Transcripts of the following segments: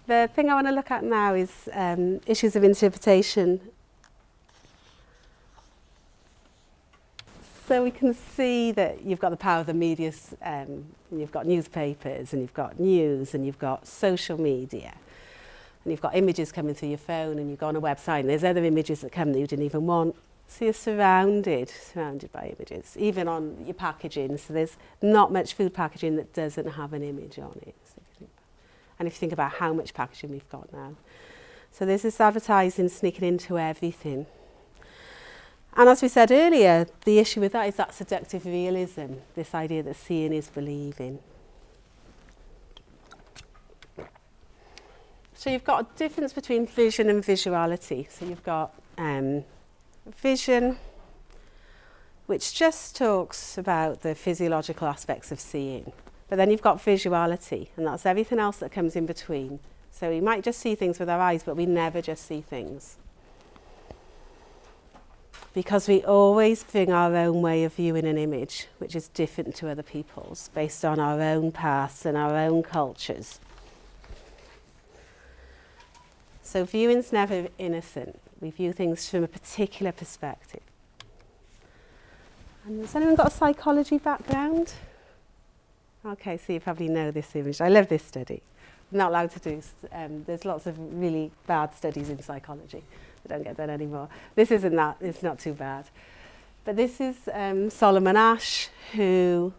The thing I want to look at now is issues of interpretation. So we can see that you've got the power of the media, and you've got newspapers, and you've got news, and you've got social media, and you've got images coming through your phone, and you go on a website, and there's other images that come that you didn't even want. So you're surrounded by images, even on your packaging. So there's not much food packaging that doesn't have an image on it. And if you think about how much packaging we've got now. So there's this advertising sneaking into everything. And as we said earlier, the issue with that is that seductive realism, this idea that seeing is believing. So you've got a difference between vision and visuality. So you've got vision, which just talks about the physiological aspects of seeing. But then you've got visuality, and that's everything else that comes in between. So we might just see things with our eyes, but we never just see things. Because we always bring our own way of viewing an image, which is different to other people's, based on our own paths and our own cultures. So viewing's never innocent. We view things from a particular perspective. And has anyone got a psychology background? Okay, so you probably know this image. I love this study. I'm not allowed to do, there's lots of really bad studies in psychology that don't get done anymore. This isn't that, it's not too bad. But this is Solomon Ash, who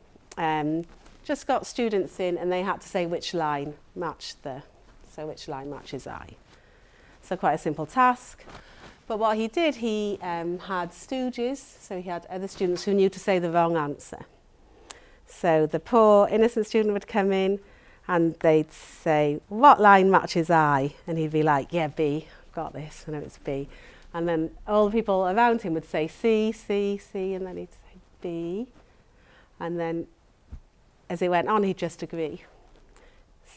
just got students in and they had to say which line which line matches I. So quite a simple task. But what he did, he had stooges, so he had other students who knew to say the wrong answer. So the poor innocent student would come in and they'd say, what line matches I? And he'd be like, yeah, B, I've got this, I know it's B. And then all the people around him would say C, C, C, and then he'd say B. And then as it went on, he'd just agree.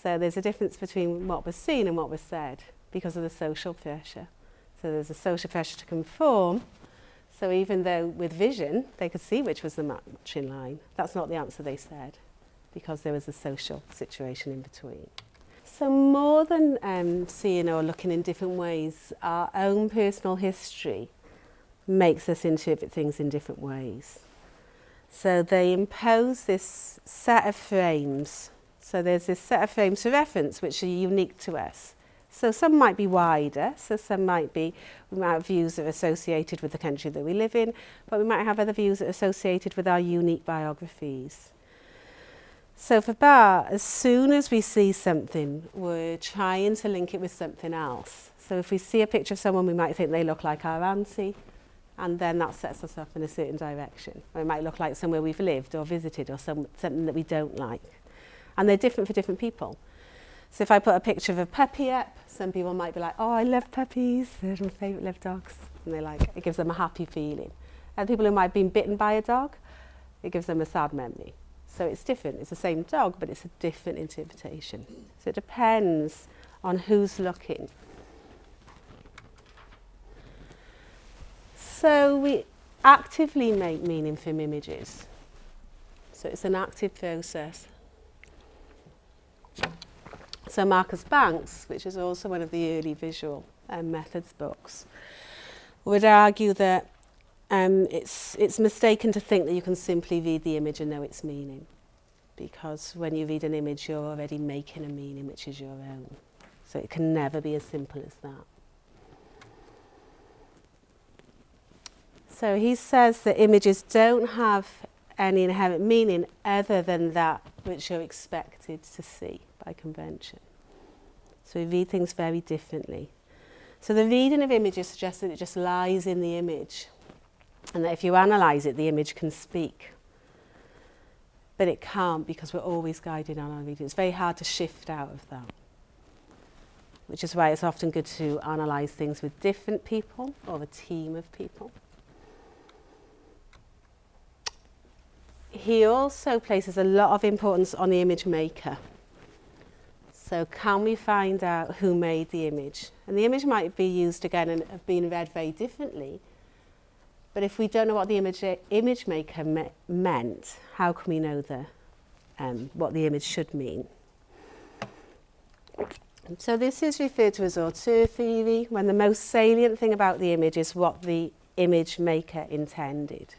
So there's a difference between what was seen and what was said because of the social pressure. So there's a social pressure to conform. So even though with vision, they could see which was the matching line, that's not the answer they said because there was a social situation in between. So more than seeing or looking in different ways, our own personal history makes us interpret things in different ways. So they impose this set of frames. So there's this set of frames for reference which are unique to us. So some might be wider, so some might be, we might have views that are associated with the country that we live in, but we might have other views that are associated with our unique biographies. So for Bar, as soon as we see something, we're trying to link it with something else. So if we see a picture of someone, we might think they look like our auntie, and then that sets us up in a certain direction. Or it might look like somewhere we've lived or visited or something that we don't like. And they're different for different people. So if I put a picture of a puppy up, some people might be like, oh, I love puppies, they're my favourite lived dogs. And they like, it gives them a happy feeling. And people who might have been bitten by a dog, it gives them a sad memory. So it's different, it's the same dog, but it's a different interpretation. So it depends on who's looking. So we actively make meaning from images. So it's an active process. So Marcus Banks, which is also one of the early visual methods books, would argue that it's mistaken to think that you can simply read the image and know its meaning. Because when you read an image, you're already making a meaning which is your own. So it can never be as simple as that. So he says that images don't have any inherent meaning other than that which you're expected to see by convention. So we read things very differently. So the reading of images suggests that it just lies in the image, and that if you analyse it, the image can speak. But it can't, because we're always guided on our reading. It's very hard to shift out of that, which is why it's often good to analyse things with different people or a team of people. He also places a lot of importance on the image maker. So can we find out who made the image? And the image might be used again and have been read very differently. But if we don't know what the image maker meant, how can we know what the image should mean? So this is referred to as auteur theory, when the most salient thing about the image is what the image maker intended.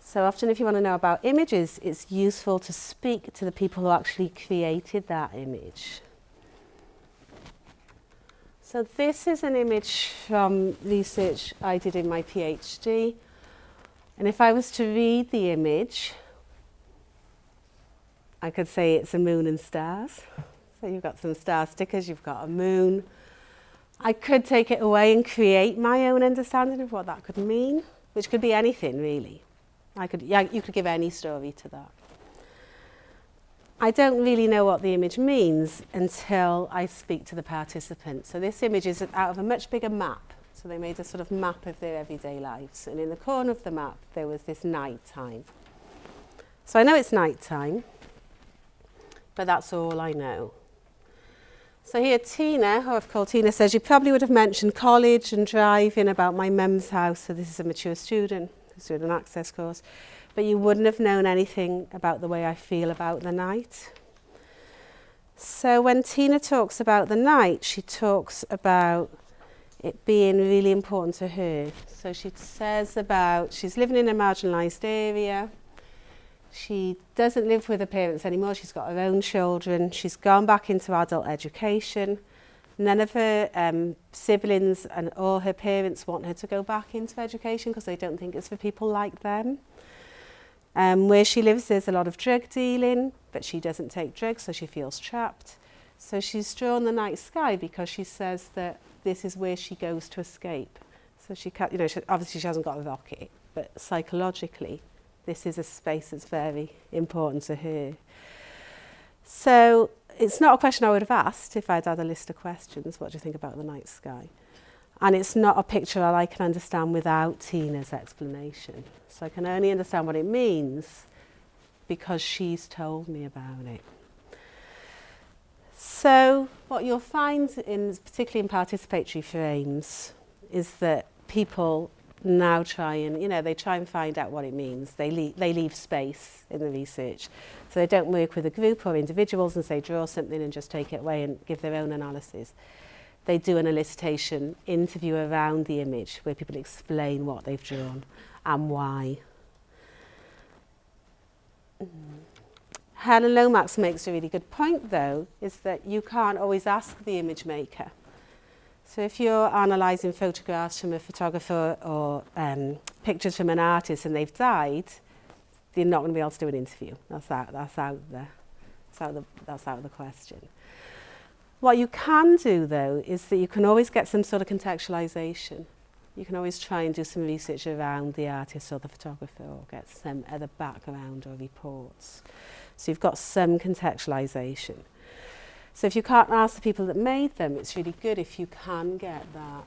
So often if you want to know about images, it's useful to speak to the people who actually created that image. So this is an image from research I did in my PhD. And if I was to read the image, I could say it's a moon and stars. So you've got some star stickers, you've got a moon. I could take it away and create my own understanding of what that could mean, which could be anything really. You could give any story to that. I don't really know what the image means until I speak to the participants. So this image is out of a much bigger map. So they made a sort of map of their everyday lives. And in the corner of the map, there was this night time. So I know it's night time, but that's all I know. So here Tina, who I've called Tina, says, you probably would have mentioned college and driving about my mum's house. So this is a mature student who's doing an access course. But you wouldn't have known anything about the way I feel about the night. So when Tina talks about the night, she talks about it being really important to her. So she says about she's living in a marginalised area. She doesn't live with her parents anymore. She's got her own children. She's gone back into adult education. None of her siblings and all her parents want her to go back into education because they don't think it's for people like them. Where she lives, there's a lot of drug dealing, but she doesn't take drugs, so she feels trapped. So she's drawn the night sky because she says that this is where she goes to escape. So she can't, obviously she hasn't got a rocket, but psychologically, this is a space that's very important to her. So it's not a question I would have asked if I'd had a list of questions. What do you think about the night sky? And it's not a picture that I can understand without Tina's explanation. So I can only understand what it means because she's told me about it. So what you'll find, particularly in participatory frames, is that people now try and find out what it means. They leave space in the research. So they don't work with a group or individuals and say draw something and just take it away and give their own analysis. They do an elicitation interview around the image where people explain what they've drawn and why. Helen Lomax makes a really good point though, is that you can't always ask the image maker. So if you're analysing photographs from a photographer or pictures from an artist and they've died, you're not going to be able to do an interview. That's out of the question. What you can do though is that you can always get some sort of contextualisation. You can always try and do some research around the artist or the photographer or get some other background or reports. So you've got some contextualisation. So if you can't ask the people that made them, it's really good if you can get that.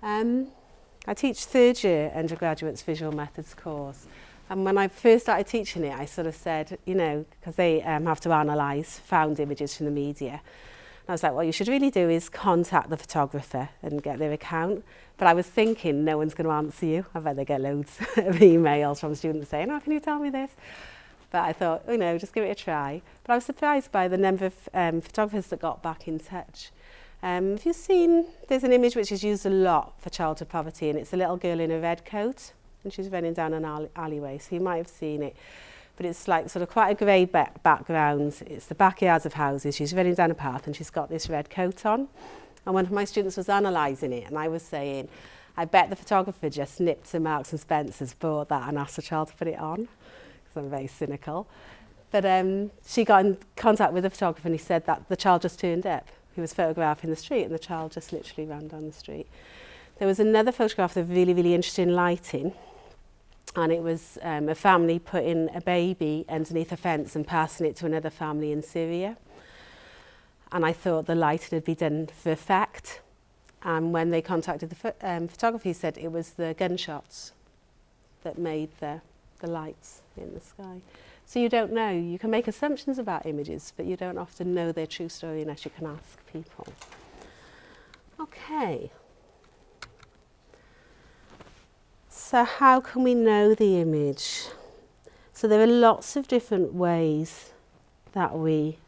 I teach third year undergraduates visual methods course. And when I first started teaching it, I sort of said, because they have to analyse found images from the media. And I was like, what you should really do is contact the photographer and get their account. But I was thinking, no one's going to answer you. I bet they get loads of emails from students saying, can you tell me this? But I thought, just give it a try. But I was surprised by the number of photographers that got back in touch. Have you seen, there's an image which is used a lot for childhood poverty, and it's a little girl in a red coat, and she's running down an alleyway, so you might have seen it. But it's like sort of quite a grey background. It's the backyards of houses. She's running down a path, and she's got this red coat on. And one of my students was analysing it, and I was saying, I bet the photographer just nipped to Marks and Spencer's, bought that, and asked the child to put it on. I'm very cynical. But she got in contact with the photographer and he said that the child just turned up. He was photographing the street and the child just literally ran down the street. There was another photograph of really, really interesting lighting, and it was a family putting a baby underneath a fence and passing it to another family in Syria. And I thought the lighting had been done for effect. And when they contacted the photographer, he said it was the gunshots that made the lights in the sky. So you don't know. You can make assumptions about images, but you don't often know their true story unless you can ask people. Okay. So how can we know the image? So there are lots of different ways that we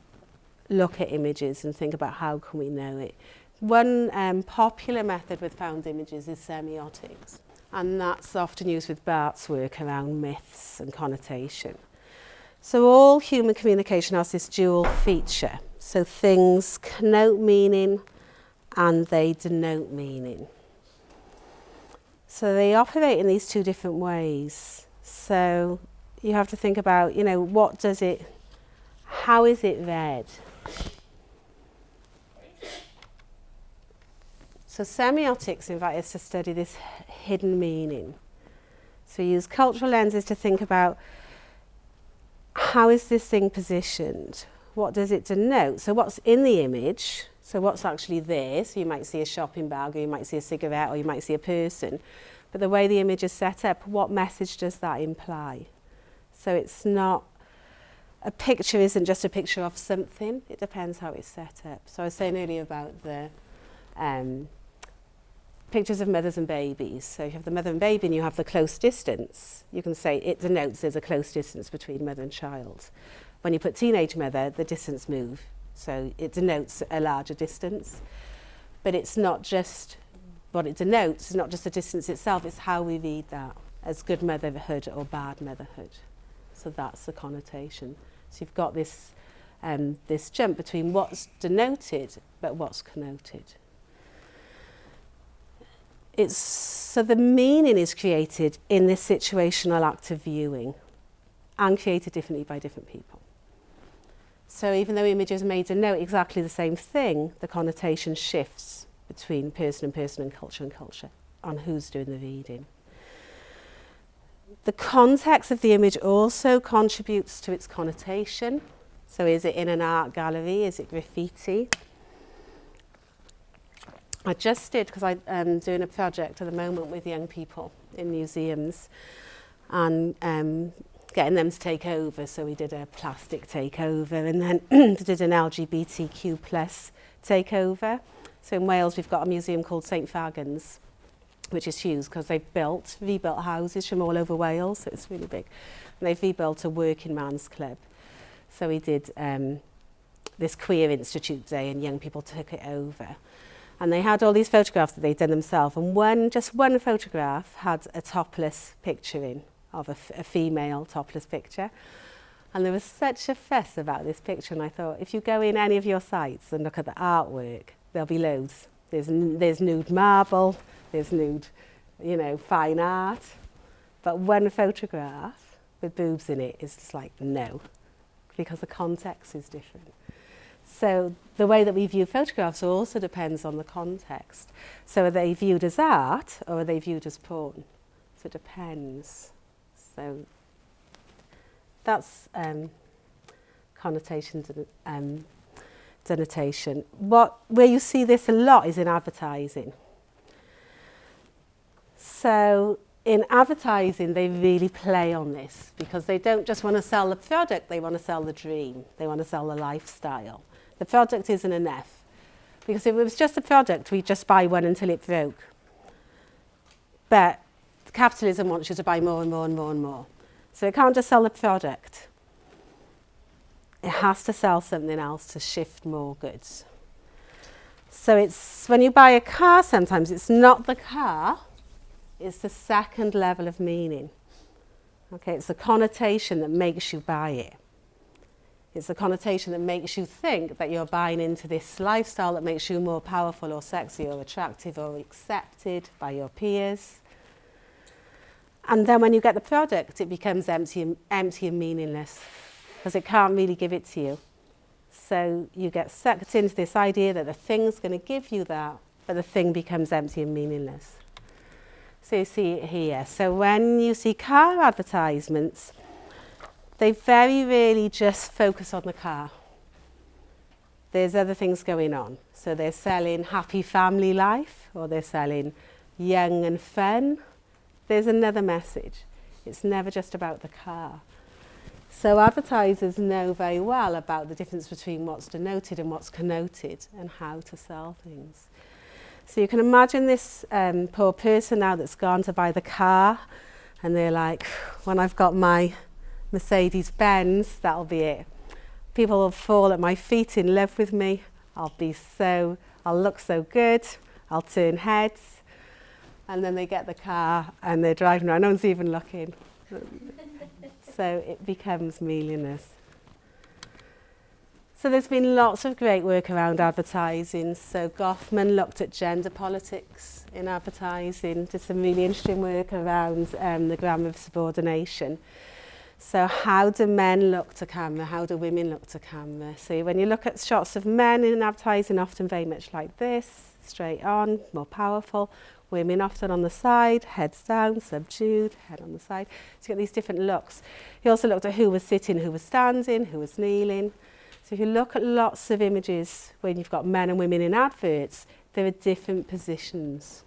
look at images and think about how can we know it. One popular method with found images is semiotics, and that's often used with Bart's work around myths and connotation. So all human communication has this dual feature. So things connote meaning and they denote meaning. So they operate in these two different ways. So you have to think about, how is it read? So semiotics invite us to study this hidden meaning. So we use cultural lenses to think about how is this thing positioned? What does it denote? So what's in the image? So what's actually there? So you might see a shopping bag, or you might see a cigarette, or you might see a person. But the way the image is set up, what message does that imply? So it's not, a picture isn't just a picture of something. It depends how it's set up. So I was saying earlier about the pictures of mothers and babies. So you have the mother and baby and you have the close distance. You can say it denotes there's a close distance between mother and child. When you put teenage mother, the distance moves. So it denotes a larger distance. But it's not just what it denotes, it's not just the distance itself, it's how we read that as good motherhood or bad motherhood. So that's the connotation. So you've got this jump between what's denoted but what's connoted. So the meaning is created in this situational act of viewing and created differently by different people. So even though images may denote exactly the same thing, the connotation shifts between person and culture on who's doing the reading. The context of the image also contributes to its connotation. So is it in an art gallery? Is it graffiti? I just did, because I'm doing a project at the moment with young people in museums and getting them to take over. So we did a plastic takeover and then did an LGBTQ plus takeover. So in Wales we've got a museum called St Fagans, which is huge because they've rebuilt houses from all over Wales, so it's really big. And they've rebuilt a working man's club. So we did this Queer Institute Day and young people took it over. And they had all these photographs that they'd done themselves, and just one photograph had a topless picture in, of a female topless picture. And there was such a fuss about this picture, and I thought, if you go in any of your sites and look at the artwork, there'll be loads. There's nude marble, there's nude, fine art. But one photograph with boobs in it is just like, no, because the context is different. So the way that we view photographs also depends on the context. So are they viewed as art or are they viewed as porn? So it depends. So that's connotation denotation. Where you see this a lot is in advertising. So in advertising, they really play on this because they don't just want to sell the product, they want to sell the dream. They want to sell the lifestyle. The product isn't enough. Because if it was just a product, we'd just buy one until it broke. But capitalism wants you to buy more and more and more and more. So it can't just sell the product. It has to sell something else to shift more goods. So it's when you buy a car sometimes, it's not the car, it's the second level of meaning. Okay, it's the connotation that makes you buy it. It's the connotation that makes you think that you're buying into this lifestyle that makes you more powerful or sexy or attractive or accepted by your peers. And then when you get the product, it becomes empty and meaningless because it can't really give it to you. So you get sucked into this idea that the thing's going to give you that, but the thing becomes empty and meaningless. So you see it here. So when you see car advertisements, they very rarely just focus on the car. There's other things going on. So they're selling happy family life, or they're selling young and fun. There's another message. It's never just about the car. So advertisers know very well about the difference between what's denoted and what's connoted and how to sell things. So you can imagine this poor person now that's gone to buy the car and they're like, when I've got my Mercedes-Benz, that'll be it. People will fall at my feet in love with me. I'll look so good. I'll turn heads. And then they get the car and they're driving around. No one's even looking. So it becomes mealiness. So there's been lots of great work around advertising. So Goffman looked at gender politics in advertising, did some really interesting work around the grammar of subordination. So how do men look to camera? How do women look to camera? So when you look at shots of men in advertising, often very much like this, straight on, more powerful. Women often on the side, heads down, subdued, head on the side. So you get these different looks. He also looked at who was sitting, who was standing, who was kneeling. So if you look at lots of images when you've got men and women in adverts, there are different positions.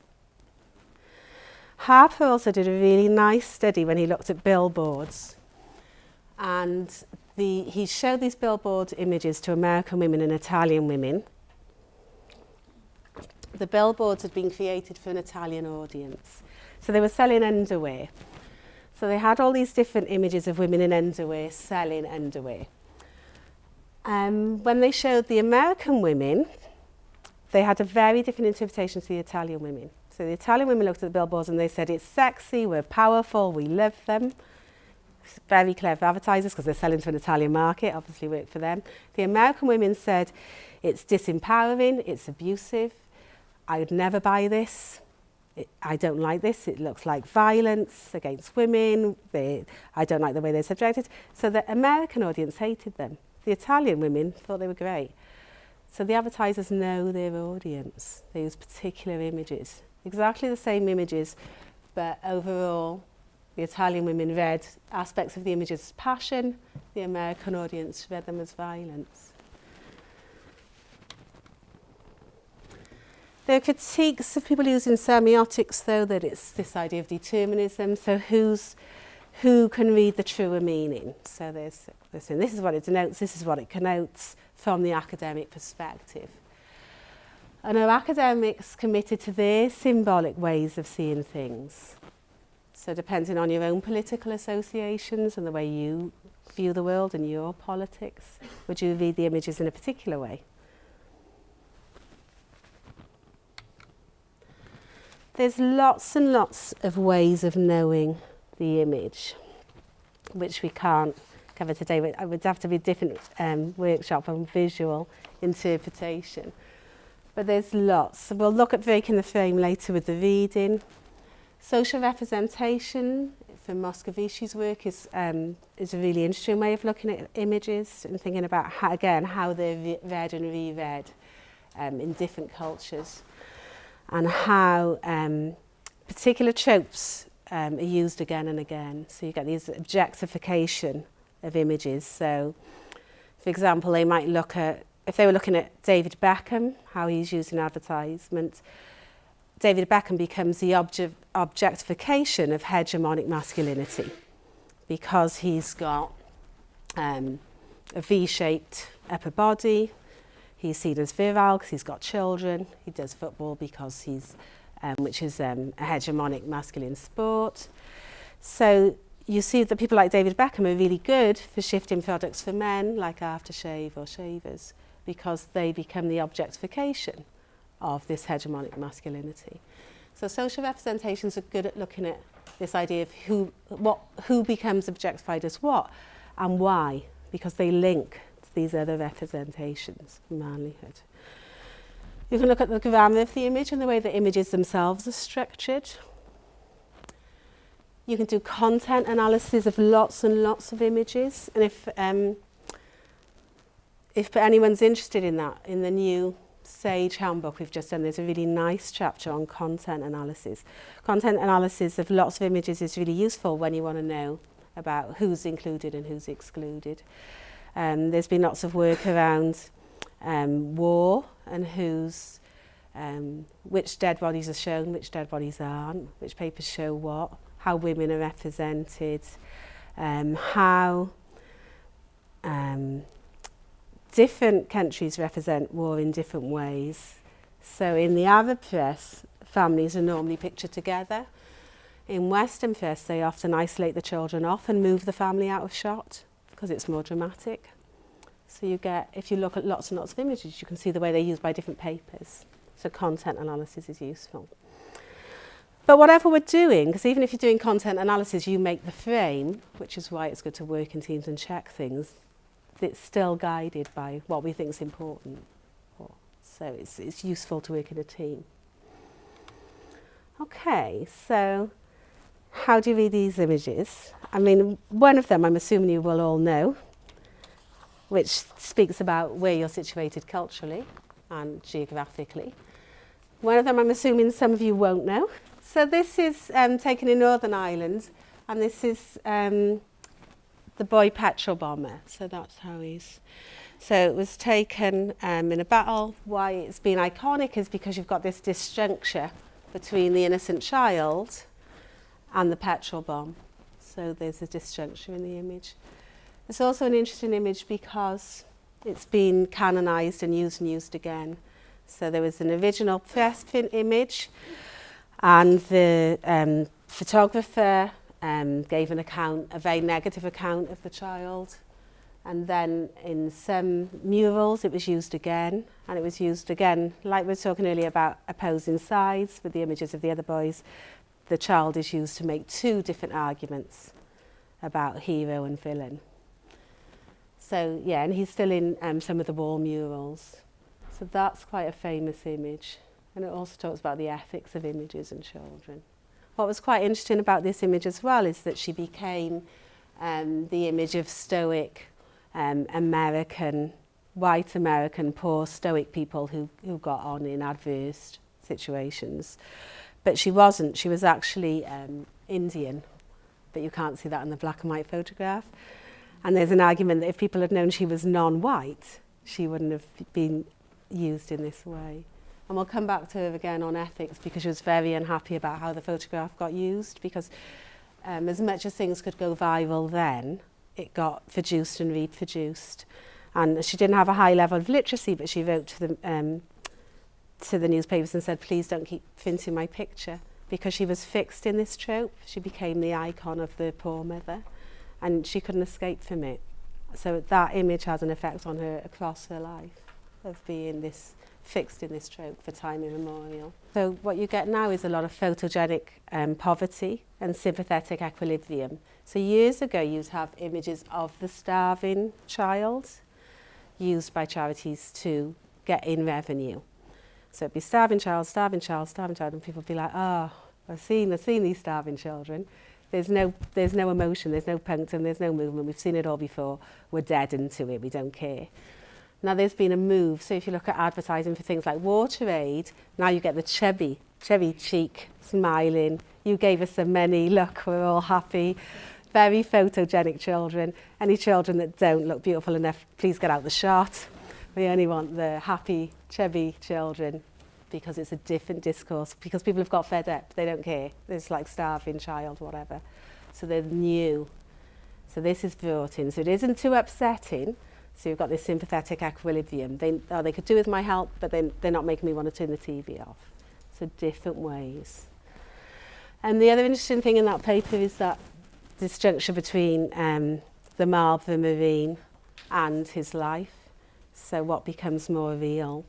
Harper also did a really nice study when he looked at billboards. And he showed these billboard images to American women and Italian women. The billboards had been created for an Italian audience. So they were selling underwear. So they had all these different images of women in underwear selling underwear. When they showed the American women, they had a very different interpretation to the Italian women. So the Italian women looked at the billboards and they said, it's sexy, we're powerful, we love them. It's very clever advertisers because they're selling to an Italian market, obviously worked for them. The American women said, it's disempowering, it's abusive, I would never buy this, I don't like this, it looks like violence against women, I don't like the way they're subjected. So the American audience hated them. The Italian women thought they were great. So the advertisers know their audience. They use particular images, exactly the same images, but overall, the Italian women read aspects of the images as passion, the American audience read them as violence. There are critiques of people using semiotics, though, that it's this idea of determinism, so who can read the truer meaning? So this is what it denotes, this is what it connotes from the academic perspective. And are academics committed to their symbolic ways of seeing things? So depending on your own political associations and the way you view the world and your politics, would you read the images in a particular way? There's lots and lots of ways of knowing the image, which we can't cover today. It would have to be a different workshop on visual interpretation. But there's lots. So we'll look at breaking the frame later with the reading. Social representation, from Moscovici's work, is a really interesting way of looking at images and thinking about, how they're read and reread in different cultures, and how particular tropes are used again and again. So you get these objectification of images. So, for example, they might look at, if they were looking at David Beckham, how he's used in advertisement, David Beckham becomes the objectification of hegemonic masculinity because he's got a V-shaped upper body. He's seen as virile because he's got children. He does football because he's, which is a hegemonic masculine sport. So you see that people like David Beckham are really good for shifting products for men, like aftershave or shavers, because they become the objectification of this hegemonic masculinity. So social representations are good at looking at this idea of who becomes objectified as what and why, because they link to these other representations of manlyhood. You can look at the grammar of the image and the way the images themselves are structured. You can do content analysis of lots and lots of images, and if anyone's interested in that, in the new Sage handbook we've just done, there's a really nice chapter on content analysis. Content analysis of lots of images is really useful when you want to know about who's included and who's excluded. There's been lots of work around war and which dead bodies are shown, which dead bodies aren't, which papers show what, how women are represented, how different countries represent war in different ways. So in the Arab press, families are normally pictured together. In Western press, they often isolate the children off and move the family out of shot because it's more dramatic. So you get, if you look at lots and lots of images, you can see the way they're used by different papers. So content analysis is useful. But whatever we're doing, because even if you're doing content analysis, you make the frame, which is why it's good to work in teams and check things. It's still guided by what we think is important. So it's useful to work in a team. Okay, so how do you read these images? I mean, one of them I'm assuming you will all know, which speaks about where you're situated culturally and geographically. One of them I'm assuming some of you won't know. So this is taken in Northern Ireland, and this is the boy petrol bomber. So that's how he's... So it was taken in a battle. Why it's been iconic is because you've got this disjuncture between the innocent child and the petrol bomb. So there's a disjuncture in the image. It's also an interesting image because it's been canonised and used again. So there was an original press print image, and the photographer gave an account, a very negative account of the child. And then in some murals it was used again, and it was used again, like we were talking earlier about opposing sides with the images of the other boys. The child is used to make two different arguments about hero and villain. So yeah, and he's still in some of the wall murals. So that's quite a famous image. And it also talks about the ethics of images and children. What was quite interesting about this image as well is that she became the image of stoic American, white American, poor stoic people who got on in adverse situations. But she wasn't. She was actually Indian, but you can't see that in the black and white photograph. And there's an argument that if people had known she was non-white, she wouldn't have been used in this way. And we'll come back to her again on ethics, because she was very unhappy about how the photograph got used, because as much as things could go viral then, it got produced and reproduced. And she didn't have a high level of literacy, but she wrote to the newspapers and said, please don't keep printing my picture, because she was fixed in this trope. She became the icon of the poor mother, and she couldn't escape from it. So that image has an effect on her across her life, of being this fixed in this trope for time immemorial. So what you get now is a lot of photogenic poverty and sympathetic equilibrium. So years ago you'd have images of the starving child used by charities to get in revenue. So it'd be starving child, starving child, starving child, and people would be like, oh, I've seen these starving children. There's no emotion, there's no punctum, there's no movement. We've seen it all before. We're deadened to it, we don't care. Now there's been a move, so if you look at advertising for things like WaterAid, now you get the chubby cheek, smiling, you gave us some money, look, we're all happy. Very photogenic children. Any children that don't look beautiful enough, please get out the shot. We only want the happy, chubby children, because it's a different discourse, because people have got fed up, they don't care. It's like starving child, whatever. So they're new. So this is brought in. So it isn't too upsetting. So you've got this sympathetic equilibrium. They could do with my help, but then they're not making me want to turn the TV off. So different ways. And the other interesting thing in that paper is that disjuncture between the Marlborough Marine and his life. So what becomes more real?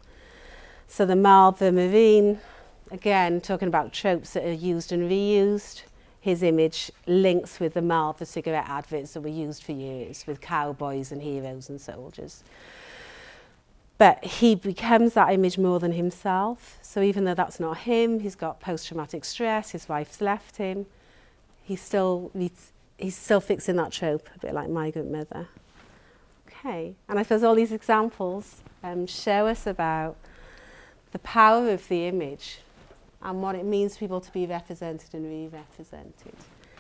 So the Marlborough Marine, again, talking about tropes that are used and reused. His image links with the Marlborough cigarette adverts that were used for years with cowboys and heroes and soldiers. But he becomes that image more than himself. So even though that's not him, he's got post-traumatic stress, his wife's left him, he's still fixing that trope, a bit like Migrant Mother. Okay, and I suppose all these examples show us about the power of the image and what it means for people to be represented and re-represented.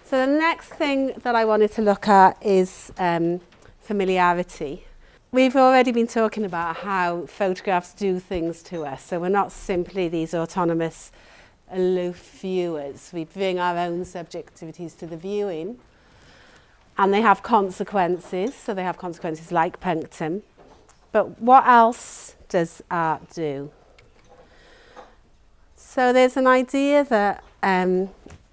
So the next thing that I wanted to look at is familiarity. We've already been talking about how photographs do things to us. So we're not simply these autonomous, aloof viewers. We bring our own subjectivities to the viewing, and they have consequences. So they have consequences like punctum. But what else does art do? So there's an idea that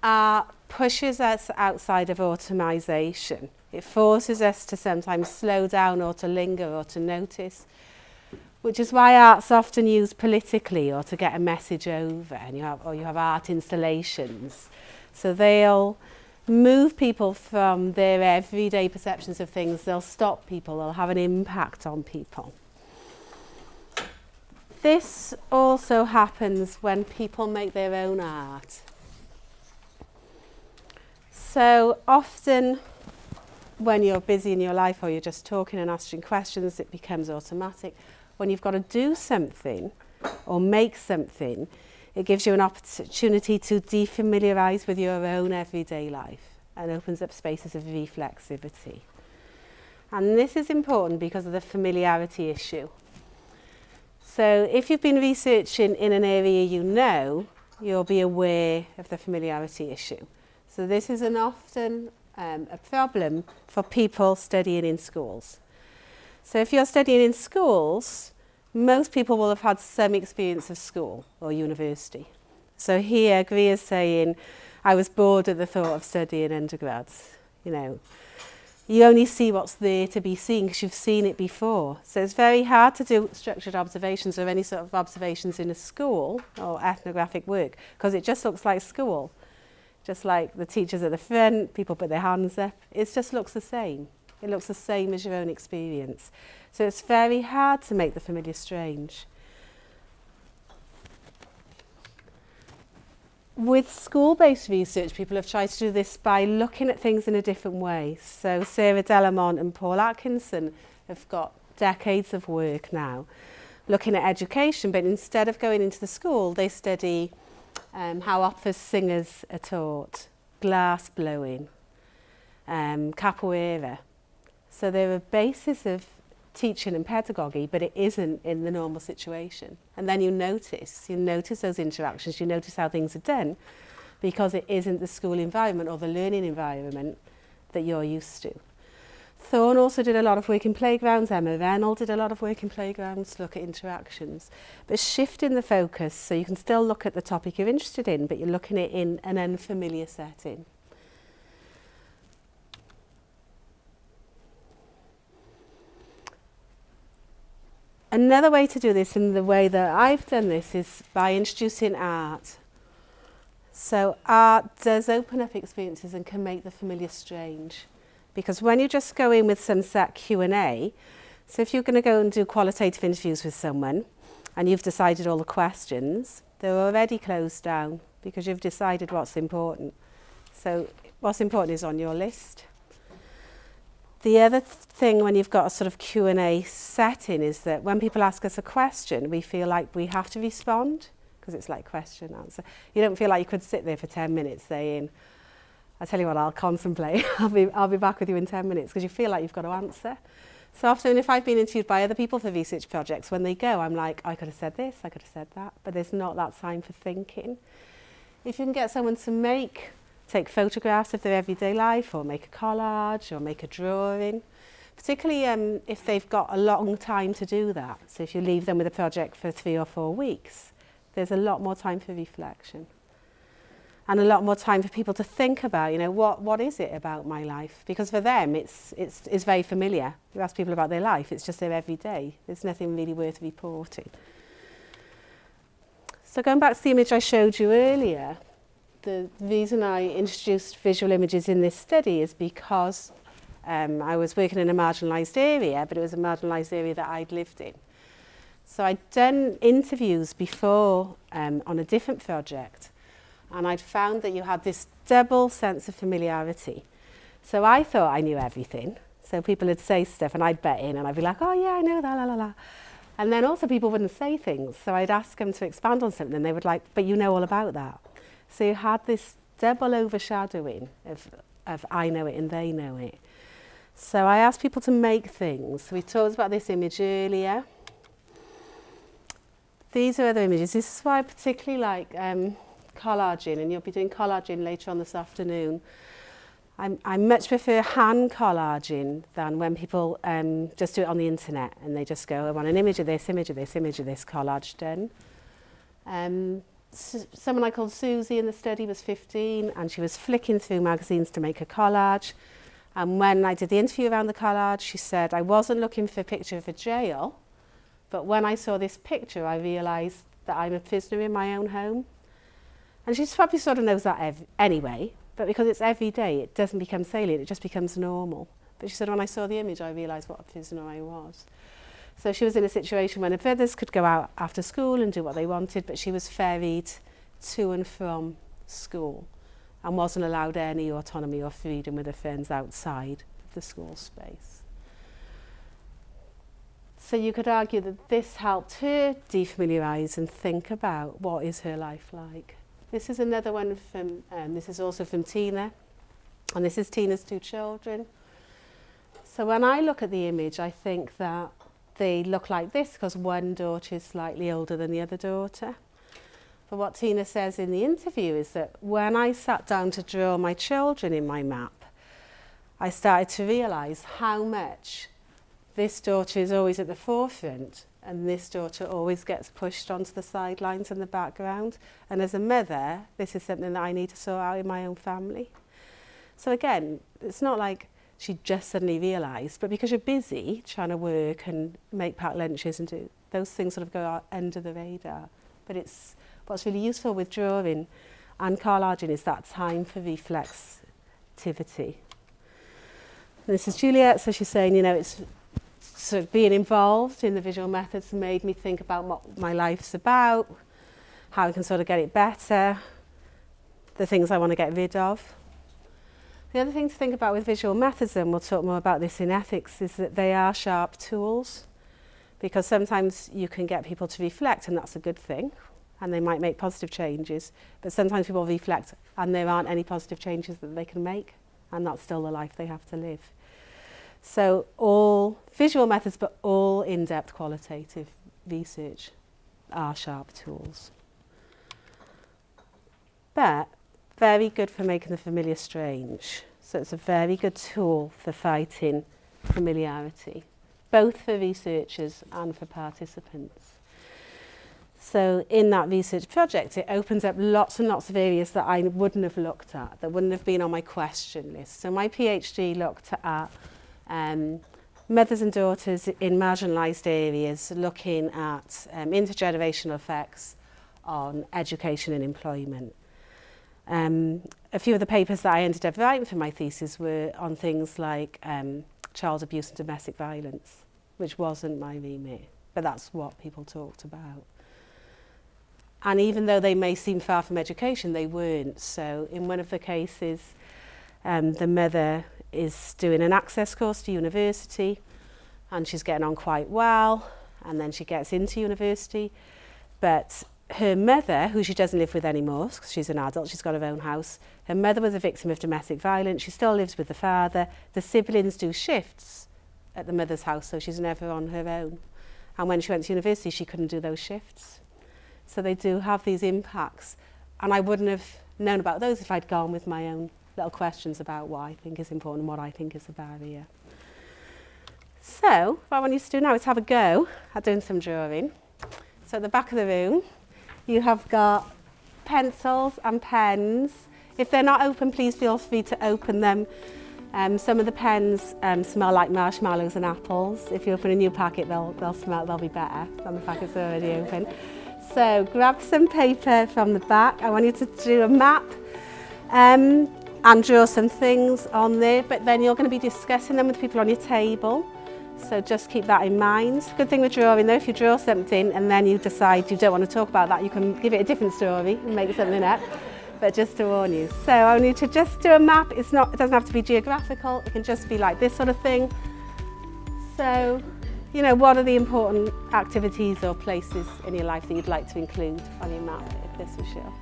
art pushes us outside of automation. It forces us to sometimes slow down or to linger or to notice, which is why art's often used politically or to get a message over, and you have art installations. So they'll move people from their everyday perceptions of things, they'll stop people, they'll have an impact on people. This also happens when people make their own art. So often when you're busy in your life or you're just talking and asking questions, it becomes automatic. When you've got to do something or make something, it gives you an opportunity to defamiliarise with your own everyday life and opens up spaces of reflexivity. And this is important because of the familiarity issue. So if you've been researching in an area you know, you'll be aware of the familiarity issue. So this is often a problem for people studying in schools. So if you're studying in schools, most people will have had some experience of school or university. So here, Greer's saying, I was bored at the thought of studying undergrads. You know, you only see what's there to be seen because you've seen it before. So it's very hard to do structured observations or any sort of observations in a school or ethnographic work because it just looks like school. Just like the teachers at the front, people put their hands up. It just looks the same. It looks the same as your own experience. So it's very hard to make the familiar strange. With school-based research, people have tried to do this by looking at things in a different way. So Sarah Delamont and Paul Atkinson have got decades of work now looking at education, but instead of going into the school, they study how opera singers are taught, glass blowing, capoeira. So they're a basis of teaching and pedagogy, but it isn't in the normal situation. And then you notice those interactions, you notice how things are done, because it isn't the school environment or the learning environment that you're used to. Thorne also did a lot of work in playgrounds, Emma Reynolds did a lot of work in playgrounds to look at interactions. But shifting the focus so you can still look at the topic you're interested in, but you're looking at it in an unfamiliar setting. Another way to do this, and the way that I've done this, is by introducing art. So art does open up experiences and can make the familiar strange. Because when you just go in with some set Q&A, so if you're going to go and do qualitative interviews with someone and you've decided all the questions, they're already closed down because you've decided what's important. So what's important is on your list. The other thing when you've got a sort of Q&A setting is that when people ask us a question, we feel like we have to respond because it's like question answer. You don't feel like you could sit there for 10 minutes saying, I'll tell you what, I'll contemplate. I'll be back with you in 10 minutes because you feel like you've got to answer. So often if I've been interviewed by other people for research projects, when they go, I'm like, I could have said this, I could have said that, but there's not that time for thinking. If you can get someone to take photographs of their everyday life or make a collage or make a drawing, particularly if they've got a long time to do that. So if you leave them with a project for 3 or 4 weeks, there's a lot more time for reflection. And a lot more time for people to think about, what is it about my life? Because for them, it's very familiar. You ask people about their life, it's just their everyday. There's nothing really worth reporting. So going back to the image I showed you earlier, the reason I introduced visual images in this study is because I was working in a marginalised area, but it was a marginalised area that I'd lived in. So I'd done interviews before on a different project, and I'd found that you had this double sense of familiarity. So I thought I knew everything. So people would say stuff and I'd bet in and I'd be like, oh yeah, I know that, la la la. And then also people wouldn't say things. So I'd ask them to expand on something and they would like, but you know all about that. So you had this double overshadowing of I know it and they know it. So I asked people to make things. We talked about this image earlier. These are other images. This is why I particularly like collaging, and you'll be doing collaging later on this afternoon. I much prefer hand collaging than when people just do it on the internet and they just go, I want an image of this, image of this, image of this, collage done. Someone I called Susie in the study was 15 and she was flicking through magazines to make a collage, And when I did the interview around the collage, she said, I wasn't looking for a picture of a jail, but when I saw this picture, I realised that I'm a prisoner in my own home. And she probably sort of knows that anyway, but because it's every day, it doesn't become salient, it just becomes normal. But she said, when I saw the image, I realised what a prisoner I was. So she was in a situation when her brothers could go out after school and do what they wanted, but she was ferried to and from school and wasn't allowed any autonomy or freedom with her friends outside the school space. So you could argue that this helped her defamiliarise and think about what is her life like. This is another one from, this is also from Tina, and this is Tina's 2 children. So when I look at the image, I think that they look like this because one daughter is slightly older than the other daughter. But what Tina says in the interview is that when I sat down to draw my children in my map, I started to realise how much this daughter is always at the forefront and this daughter always gets pushed onto the sidelines in the background. And as a mother, this is something that I need to sort out in my own family. So again, it's not like she just suddenly realised, but because you're busy trying to work and make packed lunches and do those things sort of go out under the radar. But it's what's really useful with drawing and collaging is that time for reflexivity. And this is Juliet, so she's saying, you know, it's sort of being involved in the visual methods made me think about what my life's about, how I can sort of get it better, the things I want to get rid of. The other thing to think about with visual methods, and we'll talk more about this in ethics, is that they are sharp tools, because sometimes you can get people to reflect and that's a good thing, and they might make positive changes, but sometimes people reflect and there aren't any positive changes that they can make, and that's still the life they have to live. So all visual methods, but all in-depth qualitative research are sharp tools. But very good for making the familiar strange. So it's a very good tool for fighting familiarity, both for researchers and for participants. So in that research project, it opens up lots and lots of areas that I wouldn't have looked at, that wouldn't have been on my question list. So my PhD looked at mothers and daughters in marginalised areas, looking at intergenerational effects on education and employment. A few of the papers that I ended up writing for my thesis were on things like child abuse and domestic violence, which wasn't my remit, but that's what people talked about. And even though they may seem far from education, they weren't. So in one of the cases, the mother is doing an access course to university and she's getting on quite well, and then she gets into university, but her mother, who she doesn't live with anymore because she's an adult, she's got her own house, her mother was a victim of domestic violence, she still lives with the father, the siblings do shifts at the mother's house, so she's never on her own. And when she went to university, she couldn't do those shifts. So they do have these impacts, and I wouldn't have known about those if I'd gone with my own little questions about what I think is important and what I think is a barrier. So what I want you to do now is have a go at doing some drawing. So at the back of the room, you have got pencils and pens. If they're not open, please feel free to open them. Some of the pens smell like marshmallows and apples. If you open a new packet, they'll be better than the packets already open. So grab some paper from the back. I want you to do a map and draw some things on there, but then you're going to be discussing them with people on your table. So just keep that in mind. Good thing with drawing though, if you draw something and then you decide you don't want to talk about that, you can give it a different story and make something up. But just to warn you. So I need to just do a map. It doesn't have to be geographical. It can just be like this sort of thing. So, you know, what are the important activities or places in your life that you'd like to include on your map if this was you?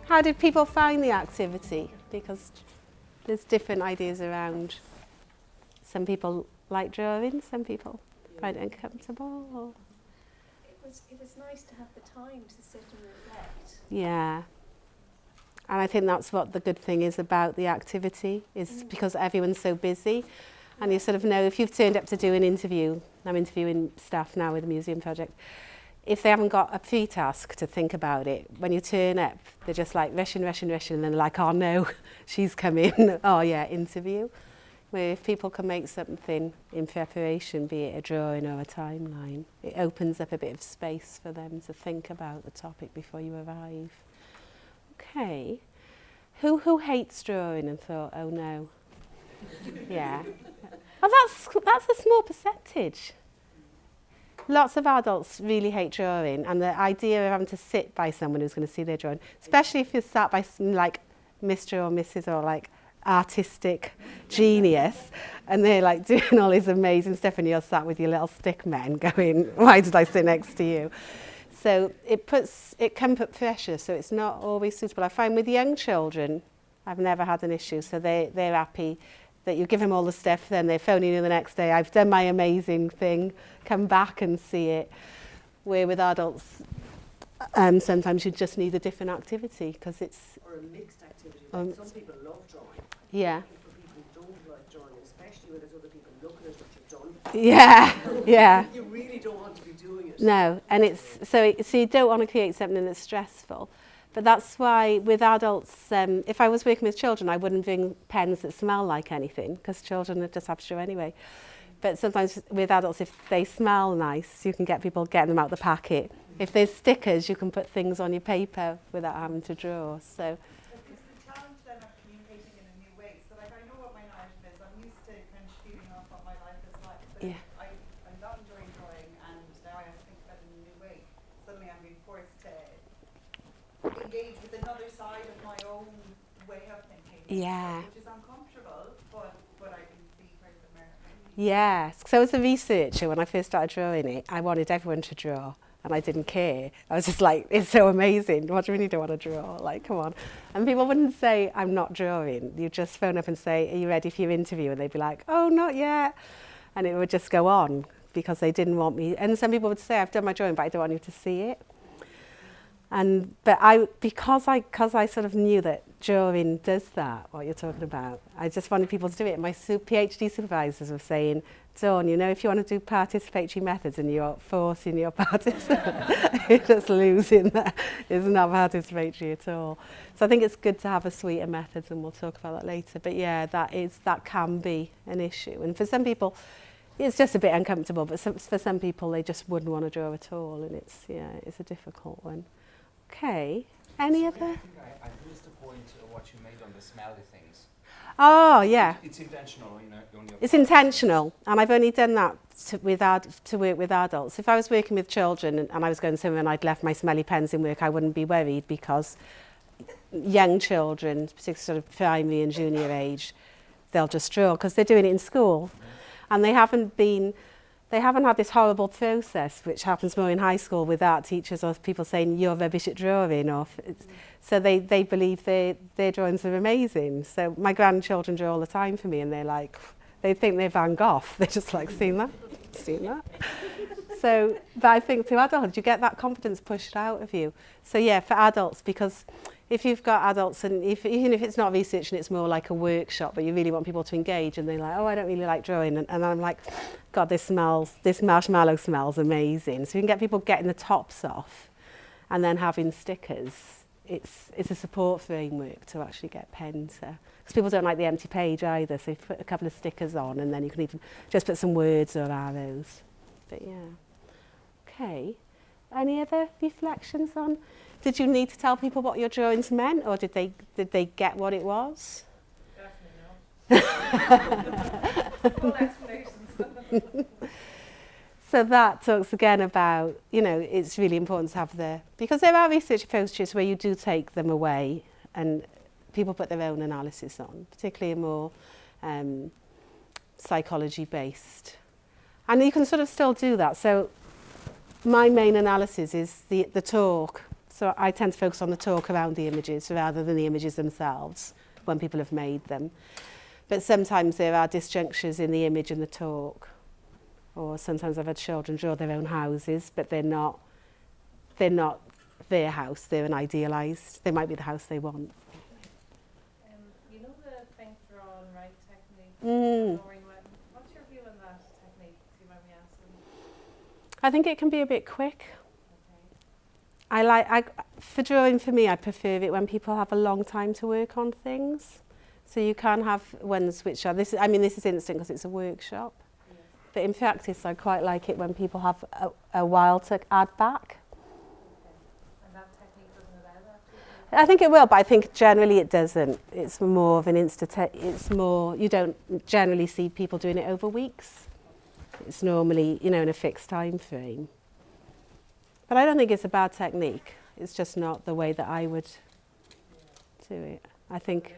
How did people find the activity? Because there's different ideas around. Some people like drawing, some people find it uncomfortable. Or It was nice to have the time to sit and reflect. yeah. And I think that's what the good thing is about the activity, is because everyone's so busy. And you sort of know, if you've turned up to do an interview, I'm interviewing staff now with the museum project, if they haven't got a pre-task to think about it, when you turn up, they're just like rushing, and then they're like, oh no, she's come in, oh yeah, interview. Where if people can make something in preparation, be it a drawing or a timeline, it opens up a bit of space for them to think about the topic before you arrive. Okay. Who hates drawing and thought, oh no? Yeah. Well, that's a small percentage. Lots of adults really hate drawing, and the idea of having to sit by someone who's going to see their drawing, especially if you're sat by some, like Mr. or Mrs. or like artistic genius, and they're like doing all this amazing stuff, and you're sat with your little stick men going, why did I sit next to you? So it can put pressure, so it's not always suitable. I find with young children, I've never had an issue, so they're happy that you give them all the stuff, then they're phoning you the next day, I've done my amazing thing, come back and see it. Where with adults, sometimes you just need a different activity, because it's... Or a mixed activity. Like some people love drawing. Yeah. For people who don't like drawing, especially when there's other people looking at what you've done. Yeah, yeah. You really don't want to be doing it. No, and so you don't want to create something that's stressful. But that's why with adults, if I was working with children, I wouldn't bring pens that smell like anything, because children are just abstract anyway. But sometimes with adults, if they smell nice, you can get people getting them out the packet. If there's stickers, you can put things on your paper without having to draw. So. It's the challenge then of communicating in a new way. So like I know what my narrative is. I'm used to kind of feeding off what my life is like. But Yeah. I'm not enjoying drawing, and now I have to think about it in a new way. Suddenly I'm being forced to engage with another side of my own way of thinking. Yeah. Which is uncomfortable, but I can see where the merit. Yes. So as a researcher, when I first started drawing it, I wanted everyone to draw. And I didn't care. I was just like, it's so amazing. What do you really don't want to draw? Like, come on. And people wouldn't say, I'm not drawing. You just phone up and say, are you ready for your interview? And they'd be like, oh, not yet. And it would just go on because they didn't want me. And some people would say, I've done my drawing, but I don't want you to see it. But because I sort of knew that drawing does that, what you're talking about, I just wanted people to do it. My PhD supervisors were saying, Dawn, you know, if you want to do participatory methods and you're forcing your participant, you're just losing that. It's not participatory at all. So I think it's good to have a suite of methods, and we'll talk about that later. But yeah, that can be an issue. And for some people, it's just a bit uncomfortable, but for some people, they just wouldn't want to draw at all, and it's a difficult one. Okay, any other? I missed the point of what you made on the smelly things. Oh, yeah. It's intentional, you know. It's intentional, and I've only done that to work with adults. If I was working with children and I was going somewhere and I'd left my smelly pens in work, I wouldn't be worried, because young children, particularly sort of primary and junior age, they'll just draw because they're doing it in school. And they haven't had this horrible process, which happens more in high school with art teachers or people saying, you're rubbish at drawing. So they believe their drawings are amazing. So my grandchildren draw all the time for me, and they're like, they think they're Van Gogh. They're just like, seen that? So, but I think to adults, you get that confidence pushed out of you. So yeah, for adults, because if you've got adults, and even if it's not research and it's more like a workshop, but you really want people to engage, and they're like, oh, I don't really like drawing, and I'm like, God, this marshmallow smells amazing. So you can get people getting the tops off, and then having stickers. It's a support framework to actually get pens. Because people don't like the empty page either, so you put a couple of stickers on, and then you can even just put some words or arrows. But yeah. Okay. Any other reflections on? Did you need to tell people what your drawings meant, or did they get what it was? Definitely not. Full explanations. So that talks again about, you know, it's really important to have because there are research approaches where you do take them away and people put their own analysis on, particularly more psychology based. And you can sort of still do that. So my main analysis is the talk. So I tend to focus on the talk around the images rather than the images themselves when people have made them. But sometimes there are disjunctures in the image and the talk. Or sometimes I've had children draw their own houses, but they're not their house, they're an idealised. They might be the house they want. You know the think, draw and write technique? Mm. What's your view on that technique? Do you mind me asking? I think it can be a bit quick. Okay. For drawing, for me, I prefer it when people have a long time to work on things. So you can have ones which are, this is instant because it's a workshop. Yes. But in practice, I quite like it when people have a while to add back. Okay. And that technique doesn't allow that? Do you think? I think it will, but I think generally it doesn't. It's more of an it's more, you don't generally see people doing it over weeks. It's normally, in a fixed time frame. But I don't think it's a bad technique. It's just not the way that I would do it. I think,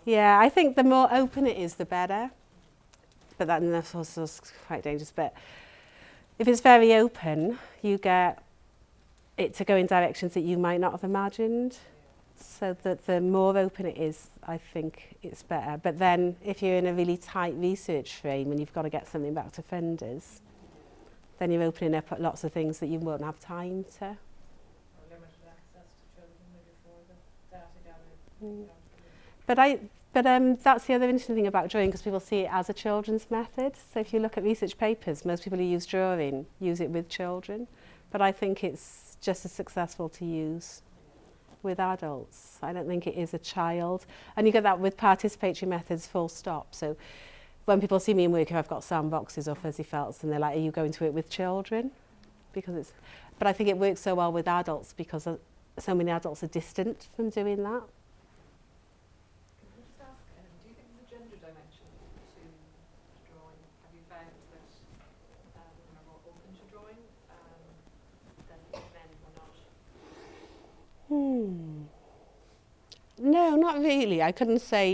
yeah, I think the more open it is, the better. But that's also quite dangerous. But if it's very open, you get it to go in directions that you might not have imagined. So that the more open it is, I think it's better. But then if you're in a really tight research frame and you've got to get something back to funders, then you're opening up lots of things that you won't have time to. Or limited access to children maybe for the data gathering. But that's the other interesting thing about drawing, because people see it as a children's method. So if you look at research papers, most people who use drawing use it with children. But I think it's just as successful to use with adults. I don't think it is a child. And you get that with participatory methods, full stop. So when people see me in work, if I've got sandboxes or fuzzy felts, and they're like, are you going to it with children? But I think it works so well with adults because so many adults are distant from doing that. Can I just ask, do you think there's a gender dimension to drawing? Have you found that women are more open to drawing than men or not? No, not really. I couldn't say,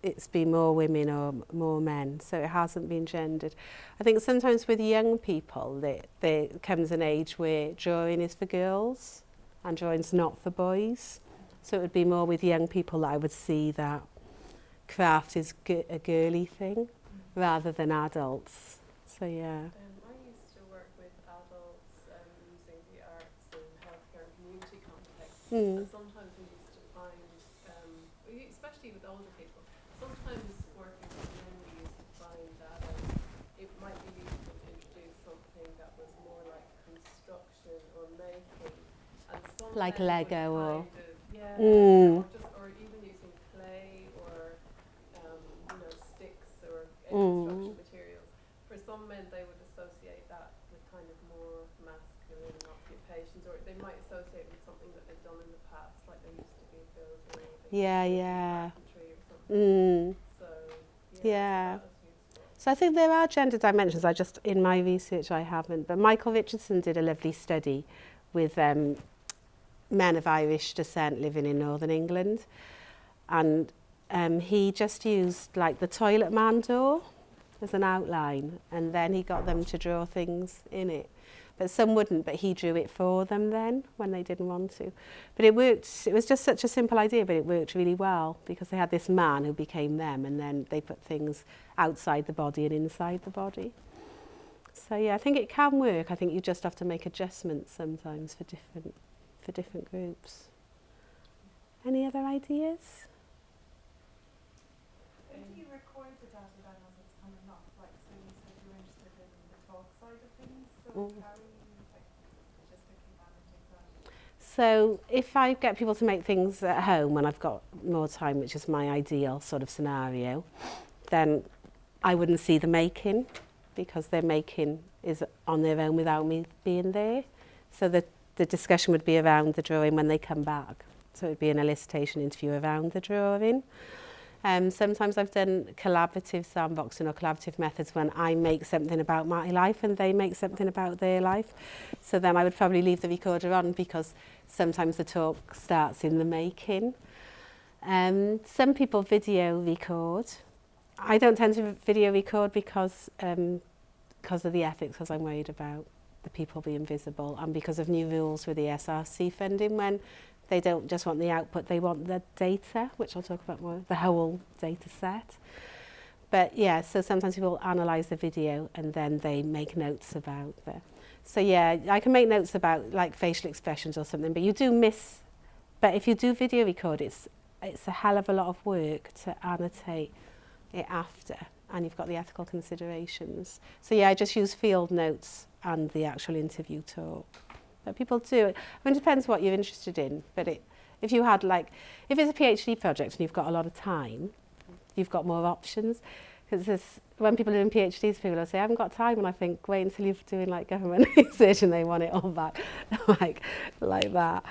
it's been more women or more men, so it hasn't been gendered. I think sometimes with young people, there comes an age where drawing is for girls and drawing's not for boys. So it would be more with young people that I would see that craft is a girly thing rather than adults. So, yeah. I used to work with adults using the arts in healthcare and community contexts, and sometimes we used to find, especially with older people, sometimes working with men we used to find that it might be useful to introduce something that was more like construction or making, and some Like men would Lego or... kind of, or even using clay or sticks or construction materials. For some men, they would associate that with kind of more masculine occupations, or they might associate with something that they've done in the past, like they used to be a builder or they used to be carpentry or something. So Yeah. that was useful. So I think there are gender dimensions. In my research, I haven't. But Michael Richardson did a lovely study with men of Irish descent living in Northern England. And he just used like the toilet man door as an outline. And then he got them to draw things in it. But some wouldn't, but he drew it for them then when they didn't want to. But it worked. It was just such a simple idea, but it worked really well because they had this man who became them, and then they put things outside the body and inside the body. So yeah, I think it can work. I think you just have to make adjustments sometimes for different groups. Any other ideas? Do you record the data then as it's coming up? Like, so you said you were interested in the talk side of things, so how are you logistically managing that? So if I get people to make things at home when I've got more time, which is my ideal sort of scenario, then I wouldn't see the making because their making is on their own without me being there. So the discussion would be around the drawing when they come back. So it would be an elicitation interview around the drawing. Sometimes I've done collaborative sandboxing or collaborative methods when I make something about my life and they make something about their life. So then I would probably leave the recorder on because sometimes the talk starts in the making. Some people video record. I don't tend to video record because of the ethics, because I'm worried about the people being visible, and because of new rules with the SRC funding, when they don't just want the output, they want the data, which I'll talk about more, the whole data set. But yeah, so sometimes people analyse the video and then they make notes about the. So yeah, I can make notes about like facial expressions or something, but you do miss. But if you do video record, it's a hell of a lot of work to annotate it after, and you've got the ethical considerations. So yeah, I just use field notes and the actual interview talk. But people do. I mean, it depends what you're interested in. But if you had like, if it's a PhD project and you've got a lot of time, you've got more options. Because when people are doing PhDs, people will say, I haven't got time, and I think, wait until you're doing like government research and they want it all back, like that.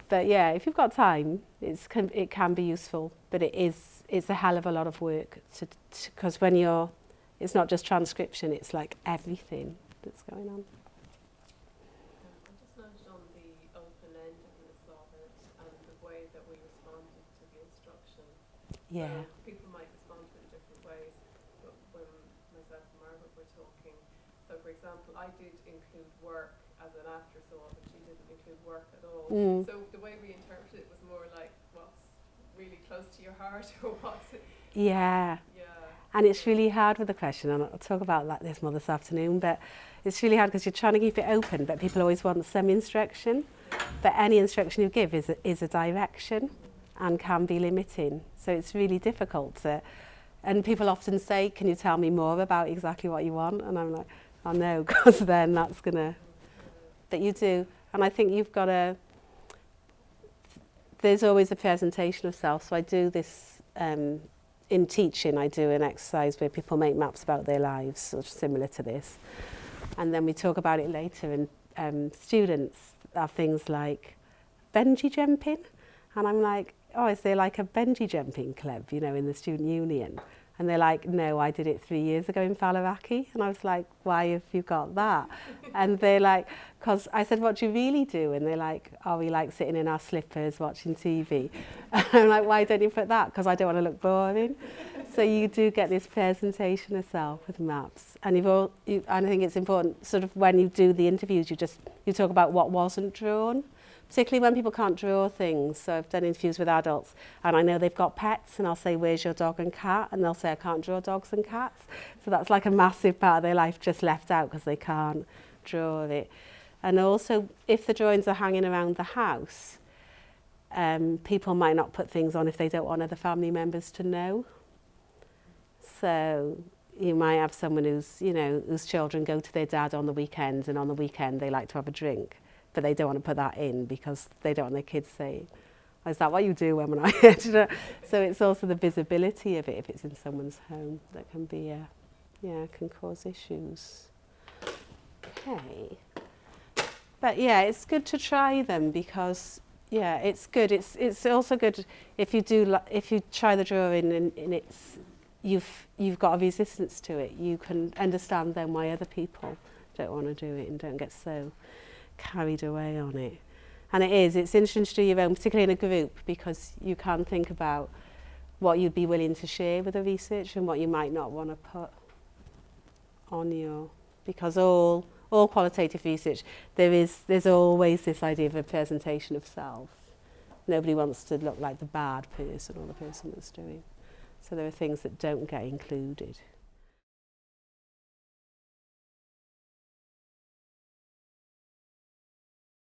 But yeah, if you've got time, it can be useful, but it's a hell of a lot of work because when it's not just transcription, it's like everything that's going on. I just noted on the open-endedness of it and the way that we responded to the instruction. Yeah. People might respond to it in different ways, but when myself and Margaret were talking, so for example, I did include work as an afterthought, but she didn't include work at all. So the way we interpreted it was more like what's really close to your heart or what's... Yeah. And it's really hard with the question, and I'll talk about that this more this afternoon, but it's really hard because you're trying to keep it open, but people always want some instruction. But any instruction you give is a direction and can be limiting. So it's really difficult to, and people often say, can you tell me more about exactly what you want? And I'm like, oh no, because then that's gonna, but you do. And I think you've got there's always a presentation of self. So I do this, in teaching, I do an exercise where people make maps about their lives, sort of similar to this. And then we talk about it later, and students have things like bungee jumping. And I'm like, oh, is there like a bungee jumping club, in the student union? And they're like, no, I did it 3 years ago in Faliraki. And I was like, why have you got that? And they're like, because I said, what do you really do? And they're like, oh, we like sitting in our slippers watching TV. And I'm like, why don't you put that? Because I don't want to look boring. So you do get this presentation of self with maps. And and I think it's important, sort of when you do the interviews, you talk about what wasn't drawn. Particularly when people can't draw things. So I've done interviews with adults and I know they've got pets, and I'll say, where's your dog and cat? And they'll say, I can't draw dogs and cats. So that's like a massive part of their life just left out because they can't draw it. And also, if the drawings are hanging around the house, people might not put things on if they don't want other family members to know. So you might have someone whose children go to their dad on the weekend, and on the weekend they like to have a drink. But they don't want to put that in because they don't want their kids saying, oh, is that what you do when we're not here? So it's also the visibility of it if it's in someone's home that can be, can cause issues. Okay. But yeah, it's good to try them because, it's good. It's also good if you try the drawing and you've got a resistance to it. You can understand then why other people don't want to do it and don't get so carried away on it. And it's interesting to do your own, particularly in a group, because you can think about what you'd be willing to share with a research and what you might not want to put on because all qualitative research, there's always this idea of a presentation of self. Nobody wants to look like the bad person or the person that's doing. So there are things that don't get included.